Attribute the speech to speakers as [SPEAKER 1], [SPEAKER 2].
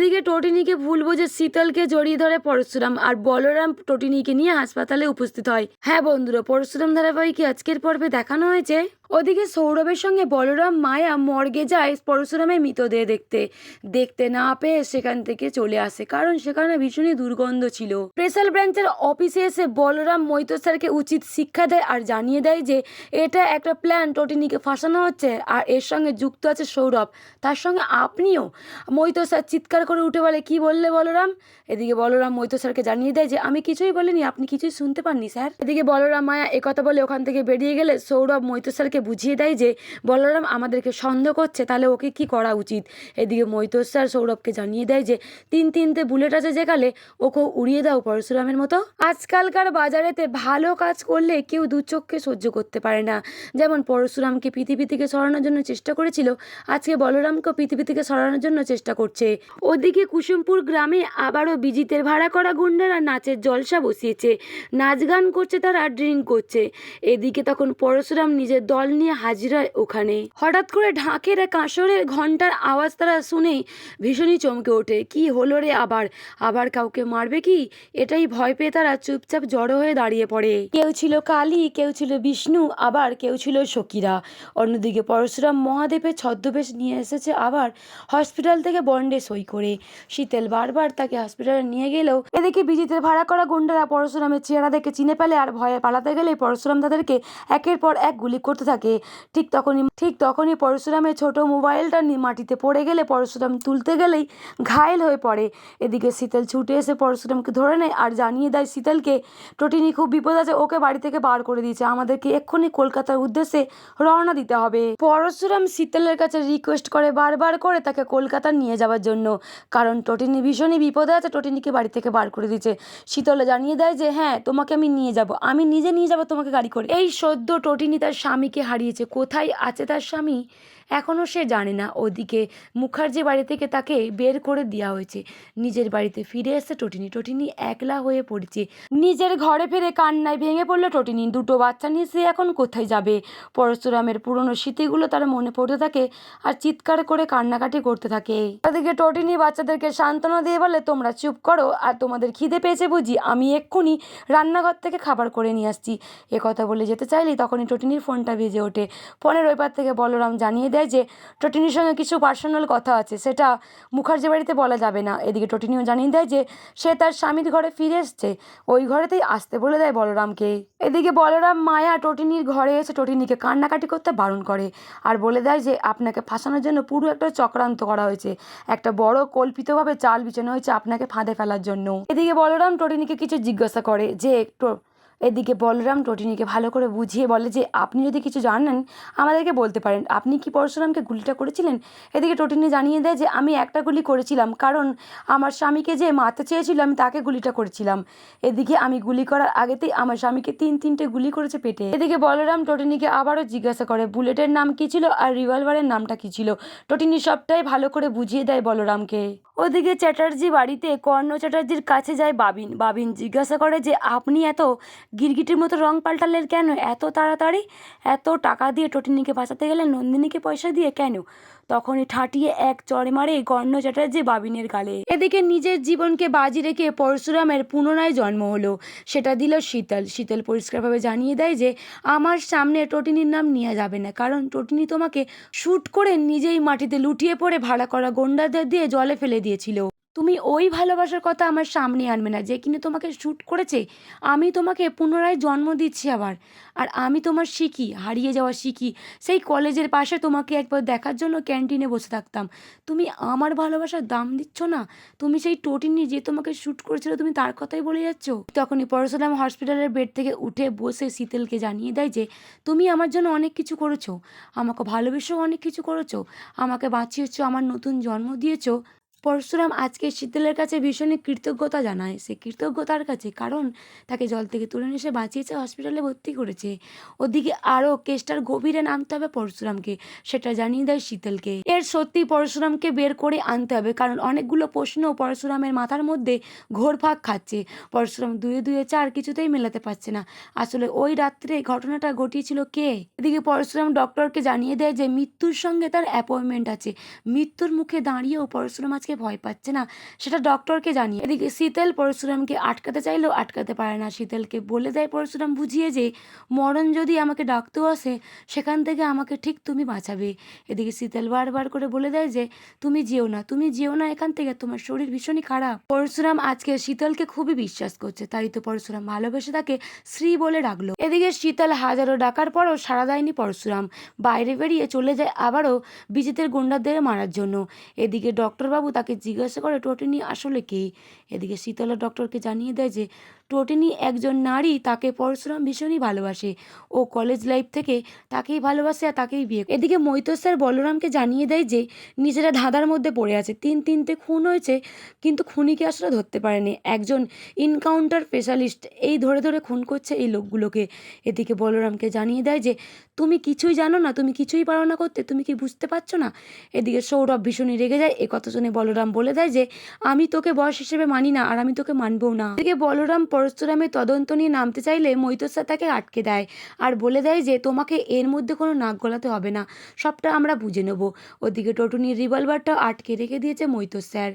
[SPEAKER 1] এদিকে টটিনিকে ভুল বুঝে শীতলকে জড়িয়ে ধরে পরশুরাম, আর বলরাম টটিনিকে নিয়ে হাসপাতালে উপস্থিত হয়। হ্যাঁ বন্ধুরা, পরশুরাম ধারাবাহিকে আজকের পর্বে দেখানো হয়েছে ওদিকে সৌরভের সঙ্গে বলরাম মায়া মর্গে যায় পরশুরামের মৃতদেহ দেখতে। দেখতে না পেয়ে সেখান থেকে চলে আসে, কারণ সেখানে ভীষণই দুর্গন্ধ ছিল। স্পেশাল ব্রাঞ্চের অফিসে এসে বলরাম মৈত্র স্যারকে উচিত শিক্ষা দেয় আর জানিয়ে দেয় যে এটা একটা প্ল্যান, টটিনিকে ফাঁসানো হচ্ছে আর এর সঙ্গে যুক্ত আছে সৌরভ, তার সঙ্গে আপনিও। মৈত্র স্যার চিৎকার করে উঠে বলে, কি বললে বলরাম? এদিকে বলরাম মৈত্র স্যারকে জানিয়ে দেয় যে আমি কিছুই বলিনি, আপনি কিছুই শুনতে পাননি স্যার। এদিকে বলরাম মায়া একথা বলে ওখান থেকে বেরিয়ে গেলে সৌরভ মৈত্র স্যারকে বুঝিয়ে দেয় যে বলরাম আমাদেরকে সন্দেহ করছে, তাহলে ওকে কি করা উচিত। এদিকে মৈত্র স্যার সৌরভকে জানিয়ে দেয় যে তিনটে বুলেট আছে যেখানে, ওকে উড়িয়ে দাও পরশুরামের মতো। আজকালকার বাজারেতে ভালো কাজ করলে কেউ দু চোখকে সহ্য করতে পারে না। যেমন পরশুরামকে পৃথিবী থেকে সরানোর জন্য চেষ্টা করেছিল, আজকে বলরামকেও পৃথিবী থেকে সরানোর জন্য চেষ্টা করছে। ওদিকে কুসুমপুর গ্রামে আবারও বিজিতের ভাড়া করা গুন্ডারা নাচের জলসা বসিয়েছে, নাচ গান করছে, তারা ড্রিঙ্ক করছে। এদিকে তখন পরশুরাম নিজের দল নিয়ে হাজির হয় ওখানে। হঠাৎ করে ঢাকের কাঁসরের ঘন্টার আওয়াজ তারা শুনেই ভীষণই চমকে ওঠে। কি হলো রে, আবার আবার কাউকে মারবে কি, এটাই ভয় পেয়ে তারা চুপচাপ জড়ো হয়ে দাঁড়িয়ে পড়ে। কেউ ছিল কালী, কেউ ছিল বিষ্ণু, আবার কেউ ছিল সখীরা। অন্যদিকে পরশুরাম মহাদেবের ছদ্মবেশ নিয়ে এসেছে আবার হসপিটাল থেকে বন্ডে সই করে। শীতল বারবার তাকে হসপিটালে নিয়ে গেলেও এদিকে বিজিতের ভাড়া করা গুন্ডারা পরশুরামের চেহারা দেখে চিনে ফেলে, আর ভয়ে পালাতে গেলে পরশুরাম তাদেরকে একের পর এক গুলি করতে থাকে। ঠিক তখনই পরশুরামের ছোট মোবাইলটা মাটিতে পড়ে গেলে পরশুরাম তুলতে গেলেই ঘায়েল হয়ে পড়ে। এদিকে শীতল ছুটে এসে পরশুরামকে ধরে নেয় আর জানিয়ে দেয় শীতলকে টটিনি খুব বিপদ আছে, ওকে বাড়ি থেকে বার করে দিয়েছে, আমাদেরকে এক্ষুনি কলকাতার উদ্দেশ্যে রওনা দিতে হবে। পরশুরাম শীতলের কাছে রিকোয়েস্ট করে বারবার করে তাকে কলকাতা নিয়ে যাওয়ার জন্য, কারণ টটিনি ভীষণই বিপদে আছে, টটিনিকে বাড়ি থেকে বার করে দিয়েছে। শীতলে জানিয়ে দেয় যে হ্যাঁ তোমাকে আমি নিয়ে যাব, আমি নিজে নিয়ে যাব তোমাকে গাড়ি করে। এই সদ্য টটিনি তার স্বামীকে হারিয়েছে, কোথায় আছে তার স্বামী এখনও সে জানে না। ওদিকে মুখার্জি বাড়ি থেকে তাকে বের করে দেওয়া হয়েছে, নিজের বাড়িতে ফিরে এসে টটিনি একলা হয়ে পড়েছে। নিজের ঘরে ফিরে কান্নায় ভেঙে পড়লো টটিনি। দুটো বাচ্চা নিয়ে সে এখন কোথায় যাবে? পরশুরামের পুরনো স্মৃতিগুলো তার মনে পড়তে থাকে আর চিৎকার করে কান্নাকাটি করতে থাকে। ওদিকে টটিনি বাচ্চাদেরকে সান্ত্বনা দিয়ে বলে, তোমরা চুপ করো, আর তোমাদের খিদে পেয়েছে বুঝি, আমি এক্ষুনি রান্নাঘর থেকে খাবার করে নিয়ে আসছি। কথা বলে যেতে চাইলেই তখনই টটিনির ফোনটা বেজে ওঠে। ফোনের ওই পার থেকে বলরাম জানিয়ে দেয় যে টটিনির সঙ্গে কিছু পার্সোনাল কথা আছে, সেটা মুখার্জি বাড়িতে বলা যাবে না। এদিকে টটিনিও জানিয়ে দেয় যে সে তার স্বামীর ঘরে ফিরে এসছে, ওই ঘরেতেই আসতে বলে দেয় বলরামকে। এদিকে বলরাম মায়া টটিনির ঘরে এসে টটিনিকে কান্নাকাটি করতে বারণ করে আর বলে দেয় যে আপনাকে ফাঁসানোর জন্য পুরো একটা চক্রান্ত করা হয়েছে, একটা বড় কল্পিতভাবে চাল বিছানো হয়েছে আপনাকে ফাঁদে ফেলার জন্য। এদিকে বলরাম টটিনিকে কিছু জিজ্ঞাসা করে যে এদিকে বলরাম টটিনিকে ভালো করে বুঝিয়ে বলে যে আপনি যদি কিছু জানেন আমাদেরকে বলতে পারেন, আপনি কি পরশুরামকে গুলিটা করেছিলেন? এদিকে টটিনি জানিয়ে দেয় যে আমি একটা গুলি করেছিলাম, কারণ আমার স্বামীকে যে মারতে চেয়েছিল আমি তাকে গুলিটা করেছিলাম। এদিকে আমি গুলি করার আগেতেই আমার স্বামীকে তিনটে গুলি করেছে পেটে। এদিকে বলরাম টটিনিকে আবারও জিজ্ঞাসা করে বুলেটের নাম কি ছিল আর রিভলভারের নামটা কি ছিল। টটিনি সবটাই ভালো করে বুঝিয়ে দেয় বলরামকে। ওদিকে চ্যাটার্জি বাড়িতে কর্ণ চ্যাটার্জির কাছে যায় বাবিন জিজ্ঞাসা করে যে আপনি এত গিরগিটির মতো রং পাল্টালেন কেন এত তাড়াতাড়ি? এত টাকা দিয়ে টটিনিকে বাঁচাতে গেলেন, নন্দিনীকে পয়সা দিয়ে কেন? তখনই ঠাটিয়ে এক চড় মারে কর্ণ চ্যাটার্জি বাবিনের গালে। এদিকে নিজের জীবনকে বাজি রেখে পরশুরামের পুনরায় জন্ম হলো, সেটা দিল শীতল পরিষ্কারভাবে জানিয়ে দেয় যে আমার সামনে টটিনির নাম নেওয়া যাবে না, কারণ টটিনি তোমাকে শ্যুট করে নিজেই মাটিতে লুটিয়ে পড়ে ভাড়া করা গুন্ডাদের দিয়ে জলে ফেলে দিয়েছিল। তুমি ওই ভালোবাসার কথা আমার সামনে আনবে না যে কিনা তোমাকে শ্যুট করেছে। আমি তোমাকে পুনরায় জন্ম দিচ্ছি আবার, আর আমি তোমার শিখি, হারিয়ে যাওয়া শিখি। সেই কলেজের পাশে তোমাকে একবার দেখার জন্য ক্যান্টিনে বসে থাকতাম, তুমি আমার ভালোবাসার দাম দিচ্ছ না। তুমি সেই টটিনি যে তোমাকে শ্যুট করেছিল তুমি তার কথাই বলে যাচ্ছ। তখনই পরশুরাম হসপিটালের বেড থেকে উঠে বসে শীতলকে জানিয়ে দেয় যে তুমি আমার জন্য অনেক কিছু করেছো, আমাকে ভালোবেসেও অনেক কিছু করেছো, আমাকে বাঁচিয়েছো, আমার নতুন জন্ম দিয়েছো। পরশুরাম আজকে শীতলের কাছে ভীষণই কৃতজ্ঞতা জানায়, সে কৃতজ্ঞতার কাছে, কারণ তাকে জল থেকে তুলে নিয়ে এসে বাঁচিয়েছে, হসপিটালে ভর্তি করেছে। ওদিকে আরও কেসটার গভীরে নামতে হবে পরশুরামকে, সেটা জানিয়ে দেয় শীতলকে। এর সত্যি পরশুরামকে বের করে আনতে হবে, কারণ অনেকগুলো প্রশ্ন পরশুরামের মাথার মধ্যে ঘোরপাক খাচ্ছে। পরশুরাম দুয়ে দুয়ে চার কিছুতেই মেলাতে পারছে না, আসলে ওই রাত্রে ঘটনাটা ঘটিয়েছিল কে। এদিকে পরশুরাম ডক্টরকে জানিয়ে দেয় যে মৃত্যুর সঙ্গে তার অ্যাপয়েন্টমেন্ট আছে। মৃত্যুর মুখে দাঁড়িয়েও পরশুরাম আজকে দেখে ভয় পাচ্ছে না সেটা ডক্টরকে জানিয়ে। এদিকে শীতল পরশুরামকে আটকাতে চাইলেও আটকাতে পারে না। শীতলকে বলে দেয় পরশুরাম বুঝিয়ে যে মরণ যদি আমাকে ডাকতেও আসে সেখান থেকে আমাকে ঠিক তুমি বাঁচাবে। এদিকে শীতল বারবার করে বলে দেয় যে তুমি যেও না, তুমি যেও না এখান থেকে, তোমার শরীর ভীষণই খারাপ। পরশুরাম আজকে শীতলকে খুবই বিশ্বাস করছে, তাই তো পরশুরাম ভালোবেসে তাকে শ্রী বলে ডাকলো। এদিকে শীতল হাজারো ডাকার পরও সাড়া দেয়নি পরশুরাম, বাইরে বেরিয়ে চলে যায় আবারও বিজিতের গুন্ডাদের মারার জন্য। এদিকে ডক্টরবাবু তাকে জিজ্ঞাসা করে টোটিনি আসলে কে। এদিকে শীতলা ডক্টরকে জানিয়ে দেয় যে টোটিনি একজন নারী, তাকে পরশুরাম ভীষণই ভালোবাসে, ও কলেজ লাইফ থেকে তাকেই ভালোবাসে আর তাকেই বিয়ে। এদিকে মৈতর স্যার বলরামকে জানিয়ে দেয় যে নিজেরা ধাঁধার মধ্যে পড়ে আছে, তিনটে খুন হয়েছে কিন্তু খুনিকে আসলে ধরতে পারেনি, একজন ইনকাউন্টার স্পেশালিস্ট এই ধরে ধরে খুন করছে এই লোকগুলোকে। এদিকে বলরামকে জানিয়ে দেয় যে তুমি কিছুই জানো না, তুমি কিছুই পারো না করতে, তুমি কি বুঝতে পারছো না। এদিকে সৌরভ ভীষণই রেগে যায়। এ কথা শুনে বলরাম বলে দেয় যে আমি তোকে বস হিসেবে মানি না আর আমি তোকে মানবও না। এদিকে বলরাম পরশুরামের তদন্ত নিয়ে নামতে চাইলে মৈতর স্যার তাকে আটকে দেয় আর বলে দেয় যে তোমাকে এর মধ্যে কোনো নাক গলাতে হবে না, সবটা আমরা বুঝে নেব। ওদিকে টটুনির রিভলভারটা আটকে রেখে দিয়েছে মৈতর স্যার।